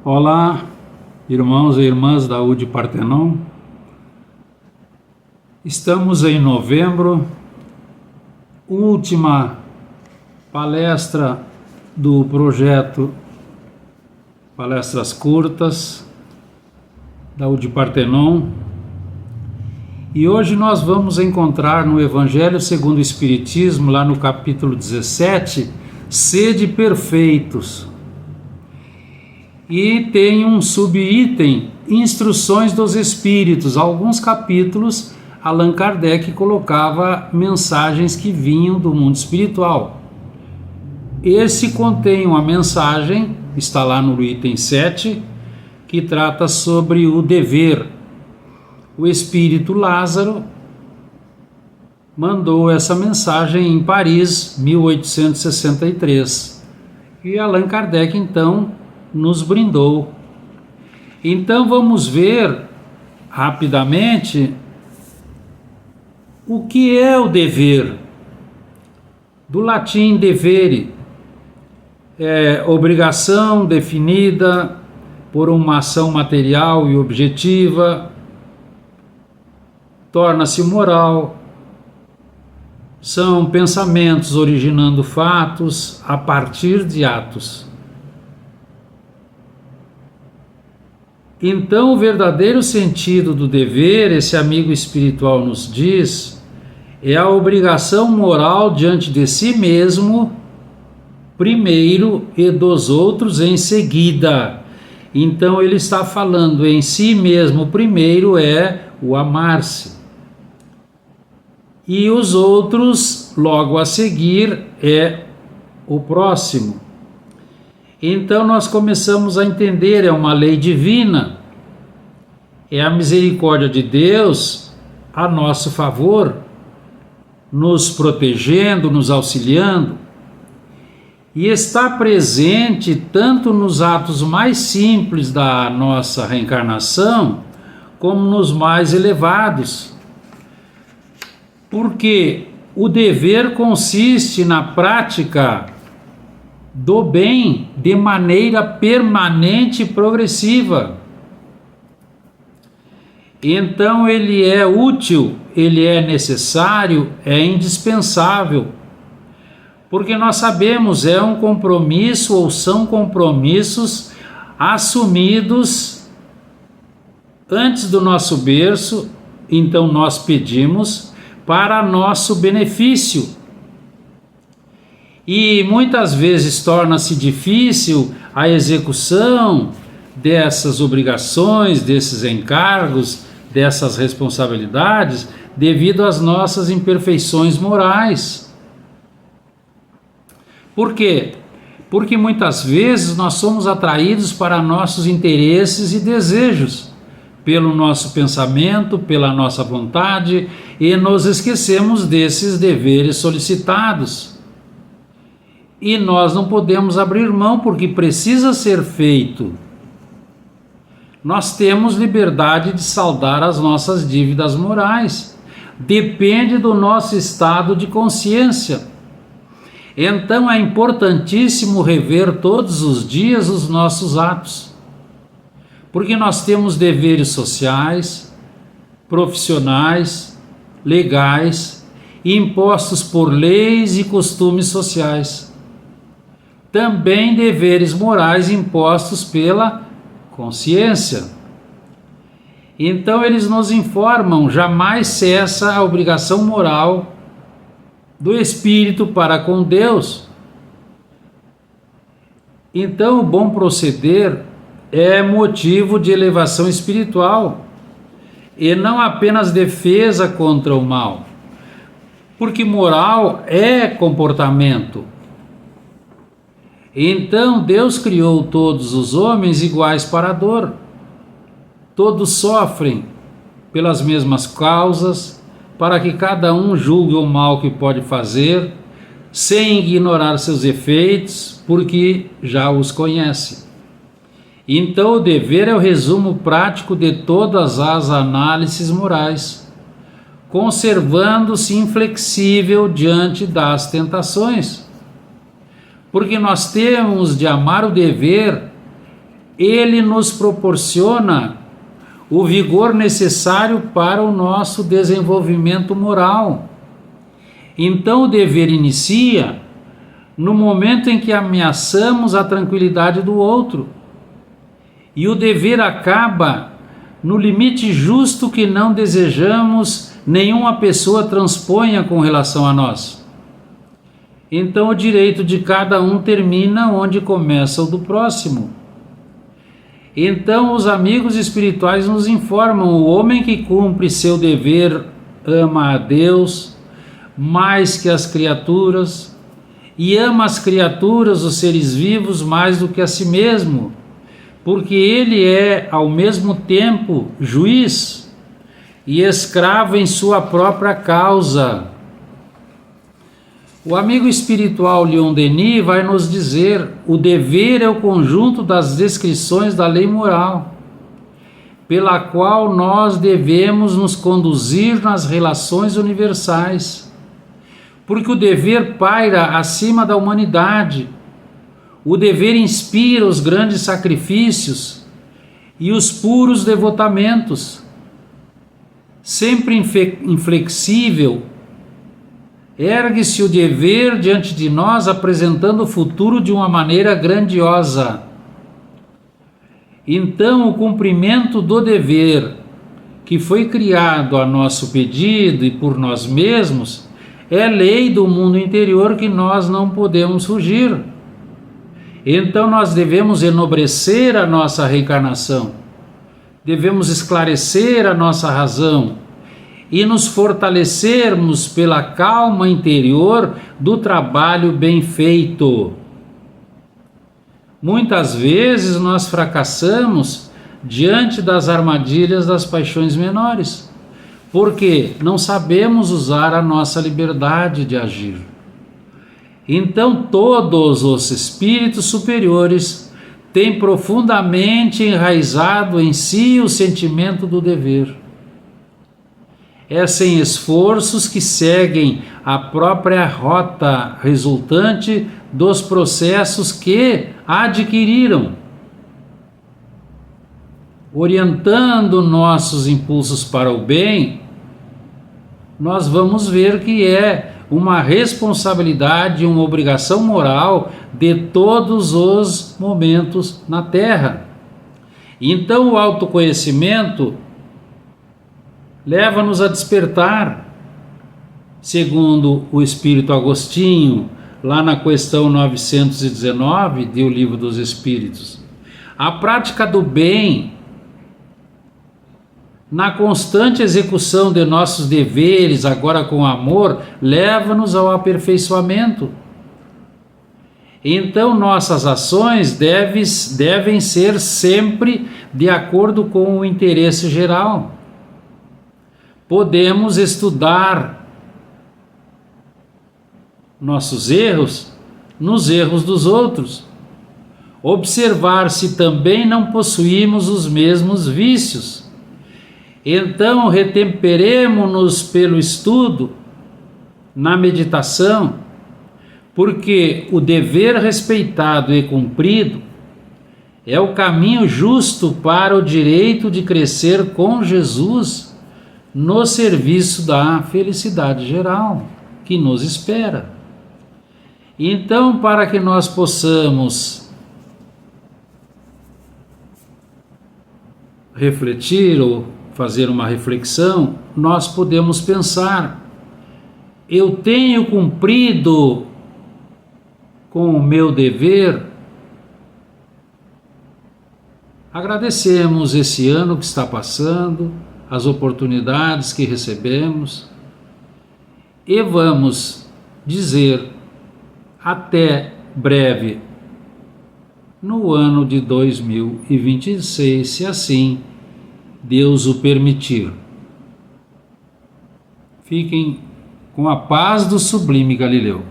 Olá, irmãos e irmãs da UD Partenon. Estamos em novembro, última palestra do projeto Palestras Curtas da UD Partenon. E hoje nós vamos encontrar no Evangelho segundo o Espiritismo, lá no capítulo 17, Sede Perfeitos. E tem um subitem, Instruções dos Espíritos. Alguns capítulos, Allan Kardec colocava mensagens que vinham do mundo espiritual. Esse contém uma mensagem, está lá no item 7, que trata sobre o dever. O espírito Lázaro mandou essa mensagem em Paris, 1863. E Allan Kardec, então, nos brindou. Então vamos ver rapidamente o que é o dever. Do latim devere, é obrigação definida por uma ação material e objetiva, torna-se moral, são pensamentos originando fatos a partir de atos. Então, o verdadeiro sentido do dever, esse amigo espiritual nos diz, é a obrigação moral diante de si mesmo, primeiro, e dos outros em seguida. Então, ele está falando em si mesmo, primeiro é o amar-se. E os outros, logo a seguir, é o próximo. Então nós começamos a entender, é uma lei divina, é a misericórdia de Deus a nosso favor, nos protegendo, nos auxiliando, e está presente tanto nos atos mais simples da nossa reencarnação, como nos mais elevados. Porque o dever consiste na prática do bem de maneira permanente e progressiva. Então ele é útil, ele é necessário, é indispensável, porque nós sabemos, é um compromisso ou são compromissos assumidos antes do nosso berço, então nós pedimos para nosso benefício. E muitas vezes torna-se difícil a execução dessas obrigações, desses encargos, dessas responsabilidades, devido às nossas imperfeições morais. Por quê? Porque muitas vezes nós somos atraídos para nossos interesses e desejos, pelo nosso pensamento, pela nossa vontade, e nos esquecemos desses deveres solicitados. E nós não podemos abrir mão porque precisa ser feito. Nós temos liberdade de saldar as nossas dívidas morais. Depende do nosso estado de consciência. Então é importantíssimo rever todos os dias os nossos atos. Porque nós temos deveres sociais, profissionais, legais, impostos por leis e costumes sociais. Também deveres morais impostos pela consciência. Então eles nos informam, jamais cessa a obrigação moral do espírito para com Deus. Então o bom proceder é motivo de elevação espiritual e não apenas defesa contra o mal, porque moral é comportamento. Então Deus criou todos os homens iguais para a dor. Todos sofrem pelas mesmas causas, para que cada um julgue o mal que pode fazer, sem ignorar seus efeitos, porque já os conhece. Então o dever é o resumo prático de todas as análises morais, conservando-se inflexível diante das tentações. Porque nós temos de amar o dever ele nos proporciona o vigor necessário para o nosso desenvolvimento moral. Então o dever inicia no momento em que ameaçamos a tranquilidade do outro, e o dever acaba no limite justo que não desejamos nenhuma pessoa transponha com relação a nós. Então o direito de cada um termina onde começa o do próximo. Então os amigos espirituais nos informam: o homem que cumpre seu dever ama a Deus mais que as criaturas, e ama as criaturas, os seres vivos, mais do que a si mesmo, porque ele é ao mesmo tempo juiz e escravo em sua própria causa. O amigo espiritual Leon Denis vai nos dizer: o dever é o conjunto das descrições da lei moral, pela qual nós devemos nos conduzir nas relações universais, porque o dever paira acima da humanidade. O dever inspira os grandes sacrifícios e os puros devotamentos. Sempre inflexível, ergue-se o dever diante de nós, apresentando o futuro de uma maneira grandiosa. Então, o cumprimento do dever, que foi criado a nosso pedido e por nós mesmos, é lei do mundo interior que nós não podemos fugir. Então nós devemos enobrecer a nossa reencarnação, devemos esclarecer a nossa razão e nos fortalecermos pela calma interior do trabalho bem feito. Muitas vezes nós fracassamos diante das armadilhas das paixões menores, porque não sabemos usar a nossa liberdade de agir. Então todos os espíritos superiores têm profundamente enraizado em si o sentimento do dever. É sem esforços que seguem a própria rota resultante dos processos que adquiriram, orientando nossos impulsos para o bem. Nós vamos ver que é uma responsabilidade, uma obrigação moral de todos os momentos na Terra. Então o autoconhecimento leva-nos a despertar, segundo o Espírito Agostinho, lá na questão 919 do Livro dos Espíritos. A prática do bem, na constante execução de nossos deveres, agora com amor, leva-nos ao aperfeiçoamento. Então nossas ações devem ser sempre de acordo com o interesse geral. Podemos estudar nossos erros nos erros dos outros, observar se também não possuímos os mesmos vícios. Então retemperemo-nos pelo estudo, na meditação, porque o dever respeitado e cumprido é o caminho justo para o direito de crescer com Jesus no serviço da felicidade geral que nos espera. Então, para que nós possamos refletir ou fazer uma reflexão, nós podemos pensar: eu tenho cumprido com o meu dever? Agradecemos esse ano que está passando, as oportunidades que recebemos, e vamos dizer até breve, no ano de 2026, se assim Deus o permitir. Fiquem com a paz do Sublime Galileu.